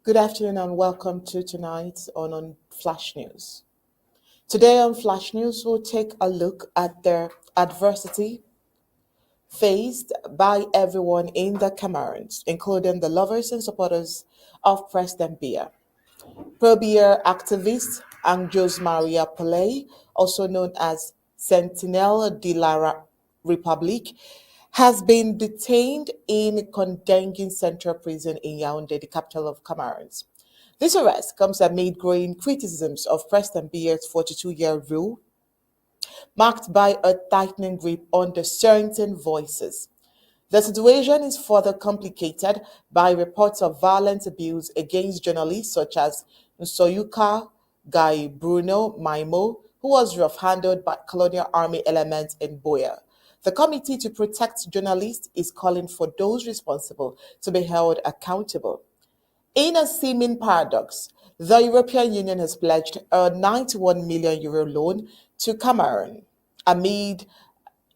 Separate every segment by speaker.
Speaker 1: Good afternoon and welcome to tonight on Flash News. Today on Flash News, we'll take a look at the adversity faced by everyone in the Cameroons, including the lovers and supporters of President Biya. Pro-Biya activist Anjos Maria Pillay, also known as Sentinel de la Republique, has been detained in Kondengin Central Prison in Yaoundé, the capital of Cameroon. This arrest comes amid growing criticisms of President Biya's 42-year rule, marked by a tightening grip on dissenting voices. The situation is further complicated by reports of violent abuse against journalists such as Nsoyuka Guy Bruno Maimo, who was rough-handled by colonial army elements in Boya. The Committee to Protect Journalists is calling for those responsible to be held accountable. In a seeming paradox, the European Union has pledged a €91 million loan to Cameroon amid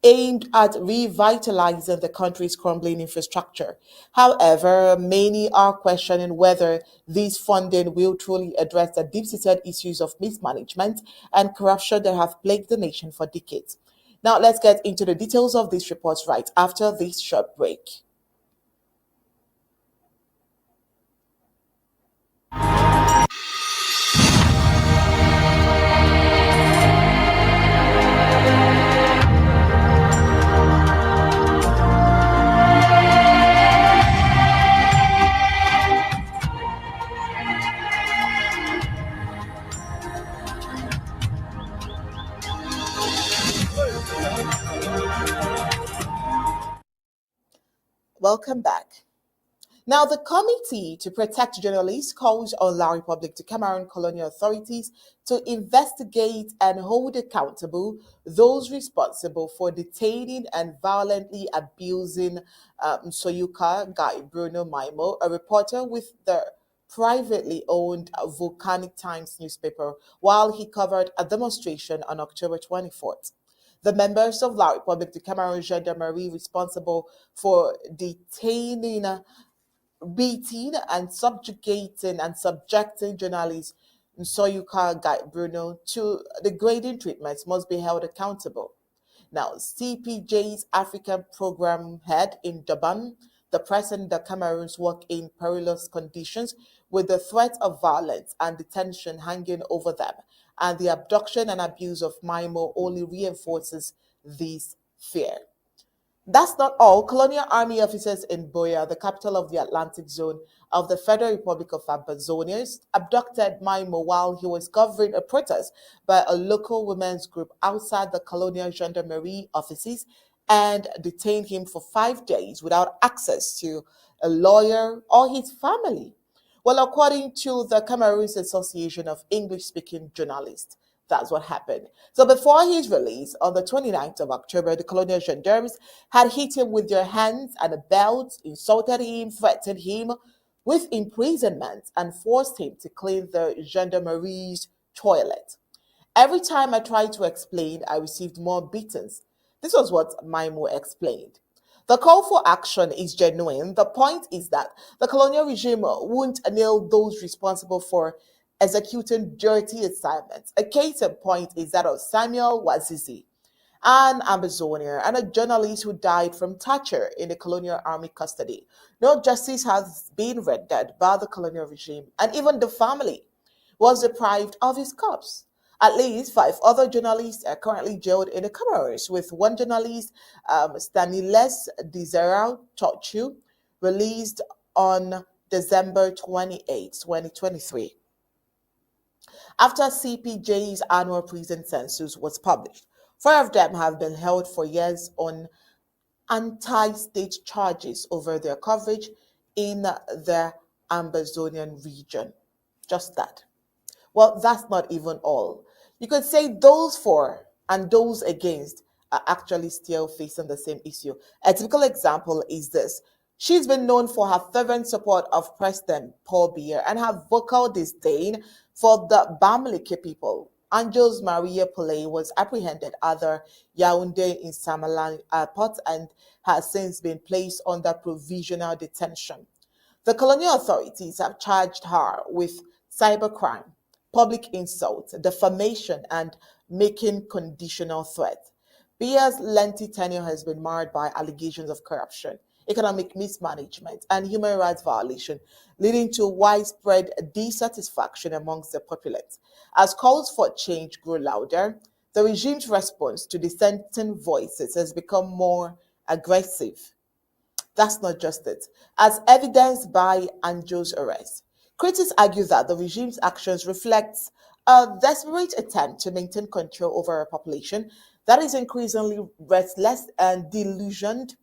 Speaker 1: aimed at revitalizing the country's crumbling infrastructure. However, many are questioning whether this funding will truly address the deep-seated issues of mismanagement and corruption that have plagued the nation for decades. Now, let's get into the details of this report right after this short break. Welcome back. Now, the Committee to Protect Journalists calls on La Republique de Cameroon colonial authorities to investigate and hold accountable those responsible for detaining and violently abusing Soyuka Guy Bruno Maimo, a reporter with the privately owned Volcanic Times newspaper, while he covered a demonstration on October 24th. The members of La Republique de Cameroon Gendarmerie responsible for detaining, beating, and subjecting journalists Nsoyuka Guy Bruno to degrading treatments must be held accountable. Now, CPJ's African program head in Durban, the president of Cameroons work in perilous conditions with the threat of violence and detention hanging over them, and the abduction and abuse of Maimo only reinforces this fear. That's not all. Colonial Army officers in Boya, the capital of the Atlantic Zone of the Federal Republic of Amazonia, abducted Maimo while he was covering a protest by a local women's group outside the Colonial Gendarmerie offices and detained him for 5 days without access to a lawyer or his family. Well, according to the Cameroon's Association of English-Speaking Journalists, that's what happened. So before his release on the 29th of October, the colonial gendarmes had hit him with their hands and a belt, insulted him, threatened him with imprisonment, and forced him to clean the gendarmerie's toilet. Every time I tried to explain, I received more beatings. This was what Maimo explained. The call for action is genuine. The point is that the colonial regime won't nail those responsible for executing dirty assignments. A case in point is that of Samuel Wazizi, an Amazonian and a journalist who died from torture in the colonial army custody. No justice has been rendered by the colonial regime, and even the family. was deprived of his corpse. At least five other journalists are currently jailed in the Cameroons, with one journalist, Stanislas Dessert, released on December 28, 2023, after CPJ's annual prison census was published. Four of them have been held for years on anti-state charges over their coverage in the Amazonian region. Just that. Well, that's not even all. You could say those for and those against are actually still facing the same issue. A typical example is this. She's been known for her fervent support of President Pro-Biya and her vocal disdain for the Bamileke people. Angels Maria Pillay was apprehended at the Yaoundé in Samalan airport and has since been placed under provisional detention. The colonial authorities have charged her with cybercrime, public insult, defamation, and making conditional threat. Bia's lengthy tenure has been marred by allegations of corruption, economic mismanagement, and human rights violation, leading to widespread dissatisfaction amongst the populace. As calls for change grew louder, the regime's response to dissenting voices has become more aggressive. That's not just it. As evidenced by Anjo's arrest, critics argue that the regime's actions reflect a desperate attempt to maintain control over a population that is increasingly restless and delusioned.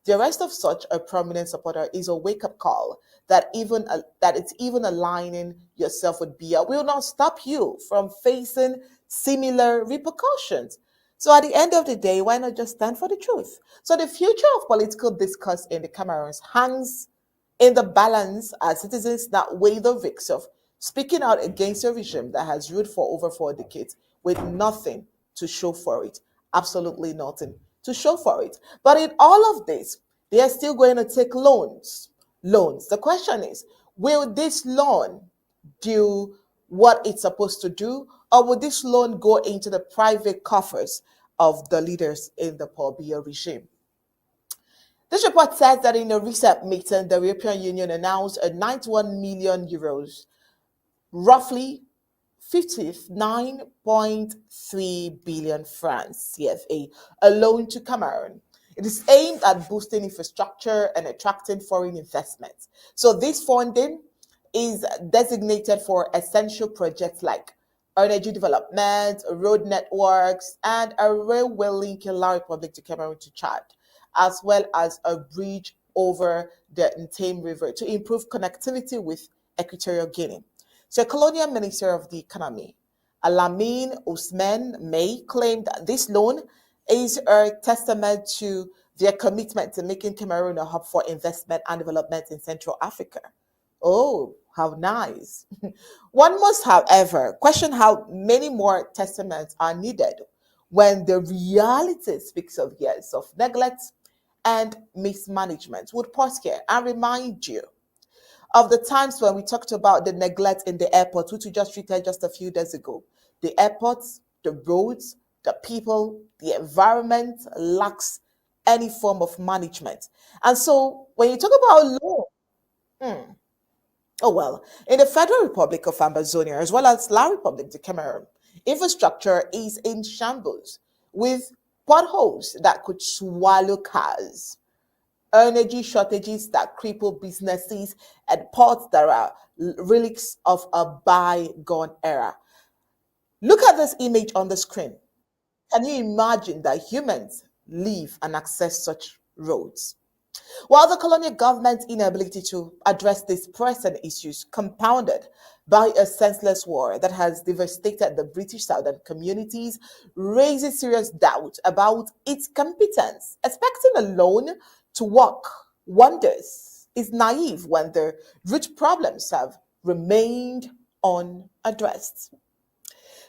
Speaker 1: The arrest of such a prominent supporter is a wake-up call that it's even aligning yourself with Biya will not stop you from facing similar repercussions. So at the end of the day, why not just stand for the truth? So the future of political discourse in the Cameroons hangs in the balance as citizens now weigh the risks of speaking out against a regime that has ruled for over 4 decades with nothing to show for it. Absolutely nothing to show for it. But in all of this, they are still going to take loans. Loans. The question is, will this loan do what it's supposed to do, or will this loan go into the private coffers of the leaders in the Pro-Biya regime? This report says that in a recent meeting, the European Union announced a 91 million euros, roughly 59.3 billion francs CFA, a loan to Cameroon. It is aimed at boosting infrastructure and attracting foreign investments. So this funding is designated for essential projects like energy development, road networks, and a railway linking La Republic to Cameroon to Chad, as well as a bridge over the Detained River to improve connectivity with Equatorial Guinea. So, Colonial Minister of the Economy, Alamine Ousmane May, claimed that this loan is a testament to their commitment to making Cameroon a hub for investment and development in Central Africa. Oh, how nice. One must, however, question how many more testaments are needed when the reality speaks of years of neglect and mismanagement. Would pause here and remind you of the times when we talked about the neglect in the airport, which we just treated just a few days ago. The airports, the roads, the people, the environment lacks any form of management. And so when you talk about law, oh well, in the Federal Republic of Amazonia, as well as La Republic de Cameroon, infrastructure is in shambles with potholes that could swallow cars, energy shortages that cripple businesses, and ports that are relics of a bygone era. Look at this image on the screen. Can you imagine that humans live and access such roads? While the colonial government's inability to address these pressing issues, compounded by a senseless war that has devastated the British Southern communities, raises serious doubt about its competence. Expecting a loan to work wonders is naive when the root problems have remained unaddressed.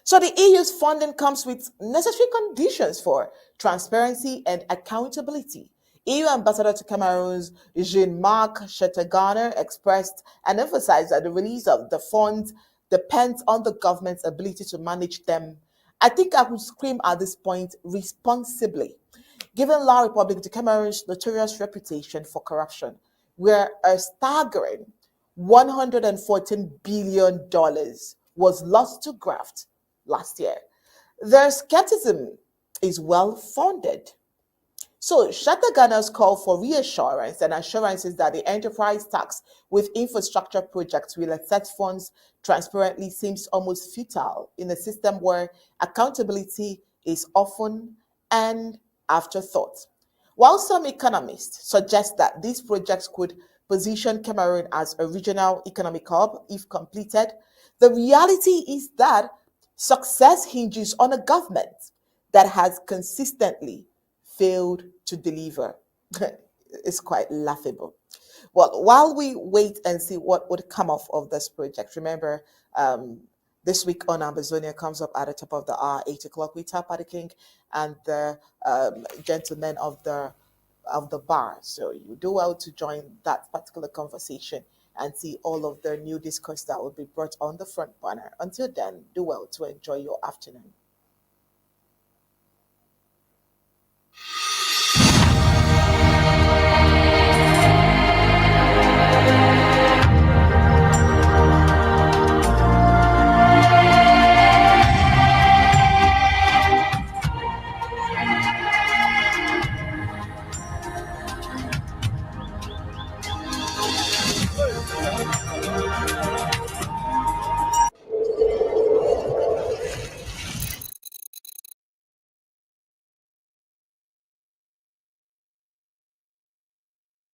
Speaker 1: So the EU's funding comes with necessary conditions for transparency and accountability. EU Ambassador to Cameroon's Jean-Marc Chatagana expressed and emphasized that the release of the funds depends on the government's ability to manage them. I think I would scream at this point responsibly, given La Republic de Cameroon's notorious reputation for corruption, where a staggering $114 billion was lost to graft last year. Their skepticism is well founded. So, Shatagana's call for reassurance and assurances that the enterprise tax with infrastructure projects will accept funds transparently seems almost futile in a system where accountability is often an afterthought. While some economists suggest that these projects could position Cameroon as a regional economic hub if completed, the reality is that success hinges on a government that has consistently failed to deliver. It's quite laughable. Well, while we wait and see what would come off of this project, remember, this week on Amazonia comes up at the top of the hour, 8 o'clock. We tap at the king and the gentlemen of the bar. So you do well to join that particular conversation and see all of the new discourse that will be brought on the front banner. Until then, do well to enjoy your afternoon.